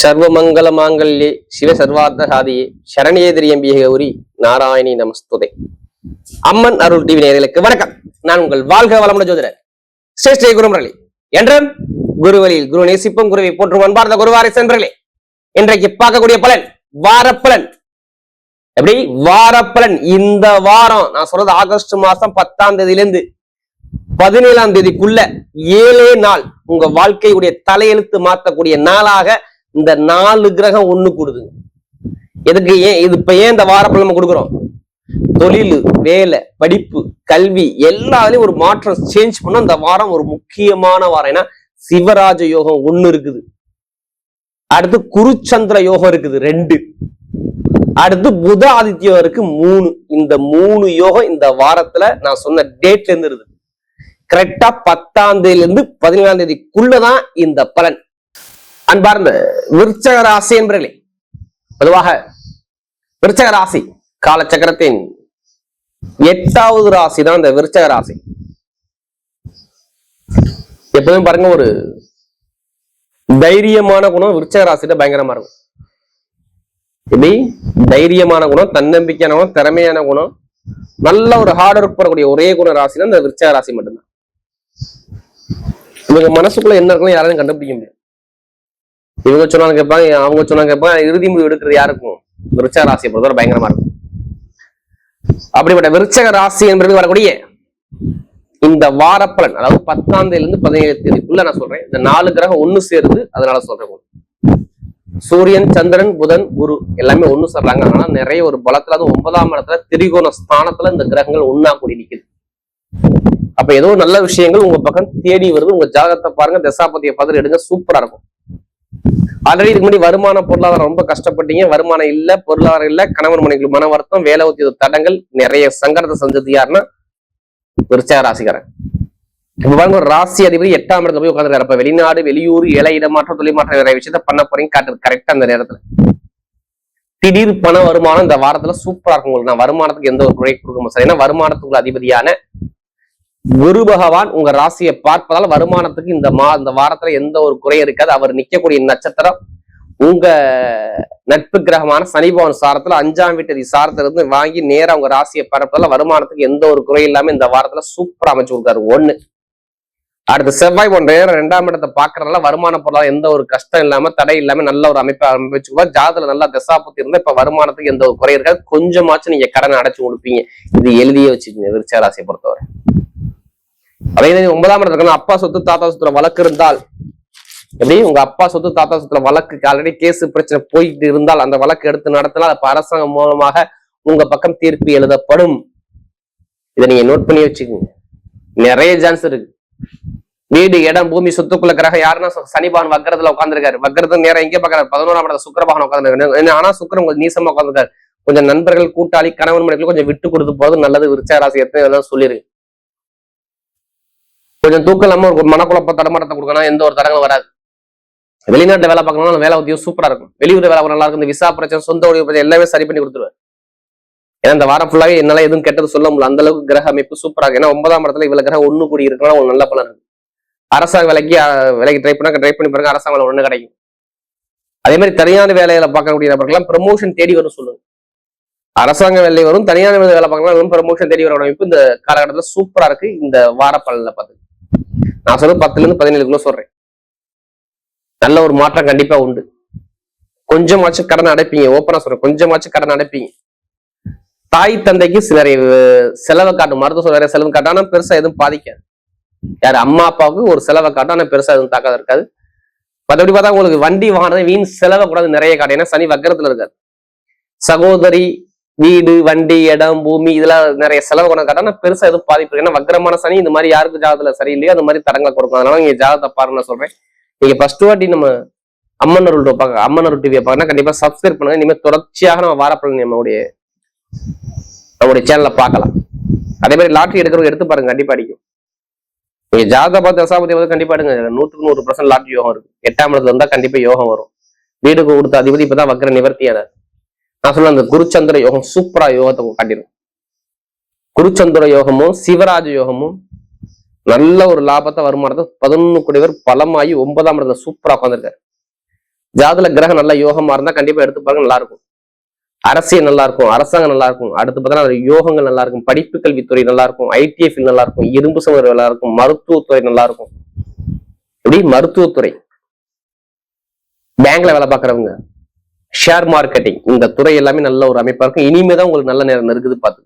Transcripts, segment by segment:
சர்வமங்கல மாங்கல்யே சிவ சர்வார்த்த சாதியே சரணியே திரியம்பிய கௌரி நாராயணி நமஸ்துதே. அம்மன் அருள் TV நேயர்களுக்கு வணக்கம். நான் உங்கள் வாழ்க வளமுடன் ஜோதிடர் ஸ்ரீ குருமுரளி. என்றும் குருவலியில் குரு நேசிப்பும் குருவை போற்றும் அன்பார்ந்த குருவாரை சென்றர்களே, இன்றைக்கு பார்க்கக்கூடிய பலன் வாரப்பலன். எப்படி வாரப்பலன்? இந்த வாரம் நான் சொல்றது ஆகஸ்ட் மாசம் 10ஆம் தேதியிலிருந்து 17ஆம் தேதிக்குள்ள 7 நாள் உங்க வாழ்க்கையுடைய தலையெழுத்து மாற்றக்கூடிய நாளாக இந்த 4 கிரகம் ஒண்ணு கூடுதுங்க. எதுக்கு? ஏன் இந்த வாரப்பலன் நம்ம கொடுக்குறோம்? தொழில், வேலை, படிப்பு, கல்வி எல்லாத்துலயும் ஒரு மாற்றம் சேஞ்ச் பண்ண இந்த வாரம் ஒரு முக்கியமான வாரம். ஏன்னா சிவராஜ யோகம் 1 இருக்குது, அடுத்து குருச்சந்திர யோகம் இருக்குது 2, அடுத்து புத ஆதித்யம் இருக்கு 3. இந்த 3 யோகம் இந்த வாரத்துல நான் சொன்ன டேட்ல இருந்து இருக்குது. கரெக்டா 10ஆம் தேதியிலிருந்து 17ஆம் தேதிக்குள்ளதான் இந்த பலன். அன்பார்ந்த விருச்சக ராசி என்பவர்களே, பொதுவாக விருச்சக ராசி காலச்சக்கரத்தின் 8வது ராசி தான் இந்த விருச்சக ராசி. எப்போதும் பாருங்க, ஒரு தைரியமான குணம் விருச்சக ராசியில பயங்கரமா இருக்கும். எப்படி தைரியமான குணம், தன்னம்பிக்கையான குணம், திறமையான குணம், நல்ல ஒரு ஹார்ட் ஒர்க் பண்ணக்கூடிய ஒரே குண ராசினா இந்த விருச்சக ராசி மட்டும்தான். இவங்க மனசுக்குள்ள என்ன இருக்குன்னு யாராலும் கண்டுபிடிக்க முடியாது. இவங்க சொன்னாலும் கேட்பாங்க, அவங்க சொன்னாலும் கேட்பாங்க. இறுதி முடிவு எடுக்கிறது யாருக்கும்? விருச்சக ராசியை பொறுத்தவரை பயங்கரமா இருக்கும். அப்படிப்பட்ட விருச்சக ராசி என்பது வரக்கூடிய இந்த வாரப்பலன், அதாவது 10ஆம் தேதியிலிருந்து 17ஆம் தேதிக்குள்ள நான் சொல்றேன். இந்த 4 கிரகம் ஒண்ணு சேருது, அதனால சொல்றேன். சூரியன், சந்திரன், புதன், குரு எல்லாமே ஒண்ணு சொல்றாங்க. அதனால நிறைய ஒரு பலத்துல, அது 9ஆம் இடத்துல திரிகோண ஸ்தானத்துல இந்த கிரகங்கள் ஒன்னா கூடி நிக்குது. அப்ப ஏதோ நல்ல விஷயங்கள் உங்க பக்கம் தேடி வருது. உங்க ஜாதகத்தை பாருங்க, தசாபதியை பார்த்துட்டு எடுங்க, சூப்பரா இருக்கும். ஆல்ரெடி இதுக்கு முன்னாடி வருமான பொருளாதாரம் ரொம்ப கஷ்டப்பட்டீங்க, வருமானம் இல்ல, பொருளாதாரம் இல்ல, கணவன் மனைவிக்கு மன வருத்தம், வேலை உத்தியோக தடங்கள், நிறைய சங்கடத்தை செஞ்சது யாருன்னா விருச்சக ராசிக்காரன். இப்ப பாருங்க, ஒரு ராசி அதிபதி 8ஆம் இடத்துல போய் உட்காந்துருக்காரு. அப்ப வெளிநாடு, வெளியூர், ஏழை இடமாற்றம், தொழில் மாற்றம் நிறைய விஷயத்த பண்ண போறீங்க. காட்டுறது கரெக்டா அந்த நேரத்துல திடீர் பண வருமானம் இந்த வாரத்துல சூப்பரா இருக்கும் உங்களுக்கு. நான் வருமானத்துக்கு எந்த ஒரு குறை கொடுக்க முடியாது. ஏன்னா வருமானத்துக்குள்ள அதிபதியான குரு பகவான் உங்க ராசியை பார்ப்பதால் வருமானத்துக்கு இந்த வாரத்துல எந்த ஒரு குறையும் இருக்காது. அவர் நிக்கக்கூடிய நட்சத்திரம் உங்க நட்பு கிரகமான சனி பகவான் சாரத்துல 5ஆம் வீட்டு சாரத்துல இருந்து வாங்கி நேரா உங்க ராசியை பார்ப்பதால வருமானத்துக்கு எந்த ஒரு குறை இல்லாம இந்த வாரத்துல சூப்பரா அமைச்சு கொடுத்தாரு. 1. அடுத்து செவ்வாய் போன்ற 2ஆம் இடத்தை பாக்குறதுனால வருமான பொருளாதாரம் எந்த ஒரு கஷ்டம் இல்லாம, தடை இல்லாம நல்ல ஒரு அமைச்சுக்குவார். ஜாதத்துல நல்லா தசாபுத்தி இருந்தா இப்ப வருமானத்துக்கு எந்த ஒரு குறை இருக்காது. கொஞ்சமாச்சும் நீங்க கடனை அடைச்சு கொடுப்பீங்க. இது எழுதியே வச்சுக்கோங்க விருச்சக ராசியை பொறுத்தவரை. அதே 9ஆம் இடத்துல அப்பா சொத்து தாத்தா சொத்துல வழக்கு இருந்தால், எப்படி உங்க அப்பா சொத்து தாத்தா சொத்துல வழக்கு ஆல்ரெடி கேஸ் பிரச்சனை போயிட்டு இருந்தால் அந்த வழக்கு எடுத்து நடத்தினால் அப்ப அரசாங்கம் மூலமாக உங்க பக்கம் தீர்ப்பு எழுதப்படும். இதை நீங்க நோட் பண்ணி வச்சுக்கோங்க. நிறைய சான்ஸ் இருக்கு. வீடு, இடம், பூமி, சொத்துக்குள்ள கிரகம் யாருன்னா சனிபான் வக்கரத்துல உட்காந்துருக்காரு. வக்கரத்து நேரம் எங்கே பாக்குறாரு? 11ஆம் இடத்துல சுக்கிரபாகன் உட்காந்துருக்காரு. ஆனா சுக்கிரன் கொஞ்சம் நீசமா உட்காந்துருக்காரு. கொஞ்சம் நண்பர்கள், கூட்டாளி, கணவன் மனைவிகளுக்கு கொஞ்சம் விட்டு கொடுத்து போறது நல்லது. விருச்சக ராசி எத்தனை சொல்லிருக்கு. கொஞ்சம் தூக்கம் இல்லாம ஒரு மனக்குழப்ப தடமாட்டத்தை கொடுக்கணும், எந்த ஒரு தடங்களும் வராது. வெளிநாட்டுல வேலை பார்க்கணும், வேலை உத்தியோகம் சூப்பரா இருக்கும். வெளியூர் வேலை நல்லா இருக்கும். இந்த விசா பிரச்சனை, சொந்த ஒழிவு பிரச்சனை எல்லாமே சரி பண்ணி கொடுத்துருவாரு. ஏன்னா இந்த வாரம் ஃபுல்லாவே என்னால எதுவும் கெட்டது சொல்ல முடியல, அந்த அளவுக்கு கிரக அமைப்பு சூப்பரா இருக்கு. ஏன்னா 9ஆம் இடத்துல இவ்வளவு கிரகம் ஒண்ணு கூடி இருக்கனால ஒரு நல்ல பலன் இருக்கு. அரசாங்க வேலைக்கு ட்ரை பண்ணி பாருங்க, அரசாங்க வேலை ஒண்ணு கிடைக்கும். அதே மாதிரி தனியார் வேலையில பார்க்கக்கூடிய நபர்கள்லாம் ப்ரமோஷன் தேடி வரும் சொல்லுங்க. அரசாங்க வேலை வரும், தனியார் வேலை பார்க்கலாம், ப்ரமோஷன் தேடி வர அமைப்பு இந்த காலகட்டத்துல சூப்பரா இருக்கு. இந்த வார பலன்ல பார்த்து நான் சொல்றது 10லிருந்து 17க்குள்ள சொல்றேன். நல்ல ஒரு மாற்றம் கண்டிப்பா உண்டு. கொஞ்சமாச்சும் கடன் அடைப்பீங்க. ஓப்பனா சொல்றேன், கொஞ்சமாச்சும் கடன் அடைப்பீங்க. தாய் தந்தைக்கு நிறைய செலவை காட்டும், மருத்துவ நிறைய செலவு காட்டும். ஆனா பெருசா எதுவும் பாதிக்காது. யாரு அம்மா அப்பாவுக்கு ஒரு செலவை காட்டும், ஆனா பெருசா எதுவும் தாக்காத இருக்காது. மற்றபடி பார்த்தா உங்களுக்கு வண்டி வாகனம் வீண் செலவை கூடாது நிறைய காட்டும். ஏன்னா சனி வக்கரத்துல இருக்காது. சகோதரி, வீடு, வண்டி, இடம், பூமி இதெல்லாம் நிறைய செலவு கொண்டு காட்டா பெருசா எதுவும் பாதிப்பு. ஏன்னா வக்கரமான சனி இந்த மாதிரி யாருக்கு ஜாதகத்துல சரியில்லையோ அந்த மாதிரி தடங்களை கொடுக்கும். அதனால நீங்க ஜாதகத்தை பாருன்னு சொல்றேன். நீங்க ஃபர்ஸ்ட் வாட்டி நம்ம அம்மன் அருள் டிவியை பார்க்கணும், கண்டிப்பா சப்ஸ்கிரைப் பண்ணுங்க. இனிமேல் தொடர்ச்சியாக நம்ம வாரப்பலன் நம்மளுடைய சேனல்ல பார்க்கலாம். அதே மாதிரி லாட்டரி எடுக்கிறவங்க எடுத்து பாருங்க, கண்டிப்பா அடிக்கும். நீங்க ஜாதகத்தை பார்த்து தசாபதி வந்து கண்டிப்பா எடுங்க. 100% லாட்டரி யோகம் இருக்கு. 8ஆம் இடத்துல இருந்தா கண்டிப்பா யோகம் வரும். வீடுக்கு கொடுத்த அதிபதி இப்பதான் வக்கர நிவர்த்தியான. நான் சொல்ல அந்த குருச்சந்திர யோகம் சூப்பரா யோகத்தை காட்டிடும். குருச்சந்திர யோகமும் சிவராஜ யோகமும் நல்ல ஒரு லாபத்தை வருமானத்தை 11 கோடி பேர் பலமாயி 9ஆம் இடத்துல சூப்பரா உட்காந்துருக்காரு. ஜாதகத்துல கிரகம் நல்ல யோகமா இருந்தா கண்டிப்பா எடுத்து பாருங்க, நல்லா இருக்கும். அரசியல் நல்லா இருக்கும், அரசாங்கம் நல்லா இருக்கும், அடுத்து பார்த்தா யோகங்கள் நல்லா இருக்கும், படிப்பு கல்வித்துறை நல்லா இருக்கும், ஐடிஎஃப் நல்லா இருக்கும், இரும்பு சமூகம் நல்லா இருக்கும், மருத்துவத்துறை நல்லா இருக்கும். எப்படி மருத்துவத்துறை, பேங்க்ல வேலை பார்க்கறவங்க, ஷேர் மார்க்கெட்டிங், இந்த துறை எல்லாமே நல்ல ஒரு அமைப்பா இருக்கும். இனிமேதான் உங்களுக்கு நல்ல நேரம் இருக்குது பார்த்து.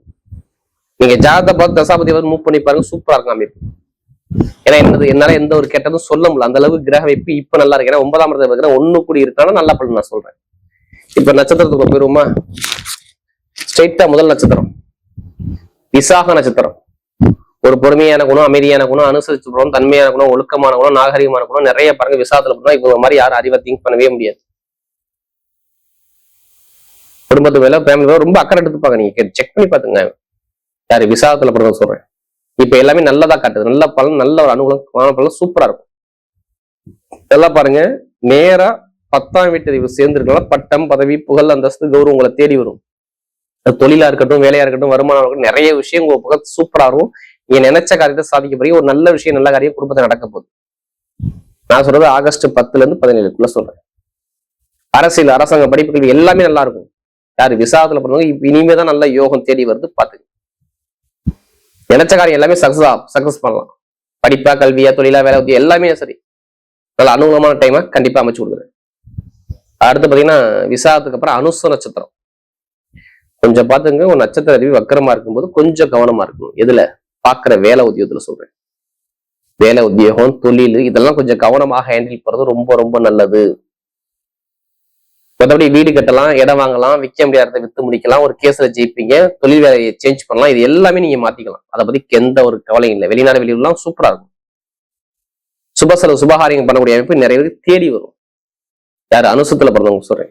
நீங்க ஜாதகத்தை பார்த்து தசாபதி மூவ் பண்ணி பாருங்க, சூப்பரா இருக்கும் அமைப்பு. ஏன்னா என்னால எந்த ஒரு கெட்டதும் சொல்ல முடியல, அந்த அளவுக்கு கிரக வைப்பு இப்ப நல்லா இருக்கு. ஏன்னா 9ஆம் இடத்துல ஒண்ணு கூடி இருக்கான நல்லா பலன் நான் சொல்றேன். இப்ப நட்சத்திரத்துக்கு போயிருவோமா? ஸ்ட்ரெயிட்டா முதல் நட்சத்திரம் விசாக நட்சத்திரம். ஒரு பொறுமையான குணம், அமைதியான குணம், அனுசரிச்சு குணம், தன்மையான குணம், ஒழுக்கமான குணம், நாகரிகமான குணம் நிறைய பாருங்க விசாகத்துல போனா. இவங்க மாதிரி யாரும் அறிவா திங்க் பண்ணவே முடியாது. குடும்பத்து மேல ஃபேமிலி ரொம்ப அக்கறை எடுத்துப்பாங்க. நீங்க செக் பண்ணி பாத்துங்க யாரு விசாகத்துல பிறந்த சொல்றேன். இப்ப எல்லாமே நல்லதா காட்டுது, நல்ல பலன், நல்ல ஒரு அனுகூலம் பலன் சூப்பரா இருக்கும். இதெல்லாம் பாருங்க நேரா 10ஆம் வீட்டு சேர்ந்திருக்கலாம். பட்டம், பதவி, புகழ், அந்தஸ்து, கௌரவம் உங்களை தேடி வரும். தொழிலா இருக்கட்டும், வேலையா இருக்கட்டும், வருமானம் இருக்கட்டும், நிறைய விஷயம் உங்க பக்கம் சூப்பரா இருக்கும். நீங்க நினைச்ச காரியத்தை சாதிக்க போறீங்க. ஒரு நல்ல விஷயம், நல்ல காரியம் குடும்பத்தை நடக்க போகுது. நான் சொல்றது ஆகஸ்ட் 10ல இருந்து 17க்குள்ள சொல்றேன். அரசியல், அரசாங்க, படிப்புகள் எல்லாமே நல்லா இருக்கும். யாரு விசாகத்துல பண்ணுவாங்க. இப்ப இனிமேதான் நல்ல யோகம் தேடி வருது பாத்துக்க. நினைச்ச காரியம் எல்லாமே சக்சஸ் பண்ணலாம். படிப்பா, கல்வியா, தொழிலா, வேலை எல்லாமே சரி நல்ல அனுகூலமான டைமா கண்டிப்பா அமைச்சு கொடுக்குறேன். அடுத்து பாத்தீங்கன்னா விசாகத்துக்கு அப்புறம் அனுச நட்சத்திரம். கொஞ்சம் பாத்துங்க, ஒரு நட்சத்திர அறிவு வக்கரமா இருக்கும்போது கொஞ்சம் கவனமா இருக்கணும். எதுல பாக்குற வேலை உத்தியோகத்துல சொல்றேன். வேலை உத்தியோகம், தொழில் இதெல்லாம் கொஞ்சம் கவனமாக ஹேண்டில் பண்றது ரொம்ப ரொம்ப நல்லது. மற்றபடி வீடு கட்டலாம், இடம் வாங்கலாம், விற்க முடியாத வித்து முடிக்கலாம், ஒரு கேஸ்ல ஜெயிப்பீங்க, தொழில் வேலையை சேஞ்ச் பண்ணலாம். இது எல்லாமே நீங்க மாத்திக்கலாம். அதை பத்தி எந்த ஒரு கவலையும் இல்லை. வெளிநாடு வெளியூர்லாம் சூப்பரா இருக்கும். சுப செலவு, சுபகாரியம் பண்ணக்கூடிய அமைப்பு நிறைய பேருக்கு தேடி வரும். யாரு அனுசத்துல பிறந்தவங்க சொல்றேன்.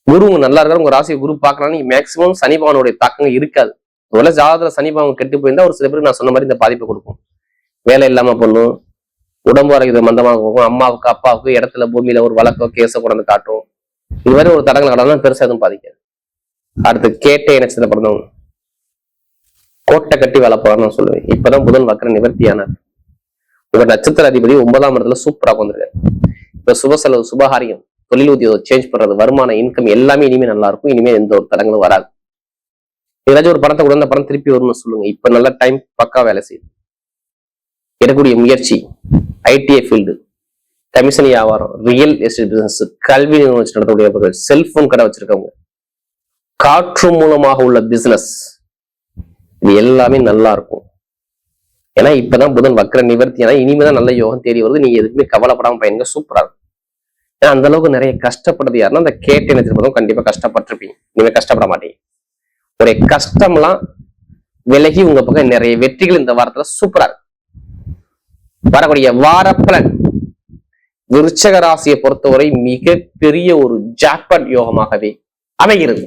குரு நல்லா இருக்காரு, உங்க ராசியை குரு பார்க்கலாம்னு மேக்சிமம் சனி பகவானுடைய தாக்கம் இருக்காது. ஒருவேளை ஜாதகத்துல சனி பகவான் கெட்டு போயிருந்தா ஒரு சில பேருக்கு நான் சொன்ன மாதிரி இந்த பாதிப்பை கொடுக்கும். வேலை இல்லாம பண்ணும், உடம்பு ஆரோக்கியம் மந்தமாக போகும், அம்மாவுக்கு அப்பாவுக்கு இடத்துல பூமியில ஒரு வழக்கோ கேஸோ கொண்டு காட்டும். இது மாதிரி ஒரு தடங்கள் கடலாம் பெருசா எதுவும் பாதிக்காது. அடுத்து கேட்டை நட்சத்திரம் பிறந்தவங்க கோட்டை கட்டி வேலை போறான்னு சொல்லுவேன். இப்பதான் புதன் வக்கர நிவர்த்தியானார். உங்க நட்சத்திர அதிபதி 9ஆம் இடத்துல சூப்பரா வந்திருக்காரு. இப்ப சுப செலவு, சுபகாரியம், தொழில் உத்தியோகம் சேஞ்ச் பண்றது, வருமானம், இன்கம் எல்லாமே இனிமே நல்லா இருக்கும். இனிமே எந்த ஒரு தடங்களும் வராது. ஏதாச்சும் ஒரு பணத்தை கூட அந்த பணம் திருப்பி வரும்னு சொல்லுங்க. இப்ப நல்ல டைம், பக்கா வேலை செய்யுது. எடுக்கக்கூடிய முயற்சி, ஐடிஐ ஃபீல்டு, கமிஷன் வியாபாரம், ரியல் எஸ்டேட் பிசினஸ், கல்வி நிறுவனம் வச்சு நடத்தக்கூடியவர்கள், செல்போன் கடை வச்சிருக்கவங்க, காற்று மூலமாக உள்ள பிசினஸ், இது எல்லாமே நல்லா இருக்கும். ஏன்னா இப்பதான் புதன் வக்கர நிவர்த்தி. ஏன்னா இனிமேதான் நல்ல யோகம் தேடி வருது. நீங்க எதுக்குமே கவலைப்படாம பயனுங்க, சூப்பரா இருக்கும். ஏன்னா அந்த அளவுக்கு நிறைய கஷ்டப்படுறது யாருன்னா அந்த கேட்டை நட்சத்திரம். கண்டிப்பா கஷ்டப்பட்டிருப்பீங்க, இனிமே கஷ்டப்பட மாட்டீங்க. ஒரு கஷ்டம்லாம் விலகி உங்க பக்கம் நிறைய வெற்றிகள் இந்த வாரத்துல சூப்பரா இருக்கு. வரக்கூடிய வாரப்பலன் விருச்சக ராசியை பொறுத்தவரை மிகப்பெரிய ஒரு ஜாக்பாட் யோகமாகவே அமைகிறது.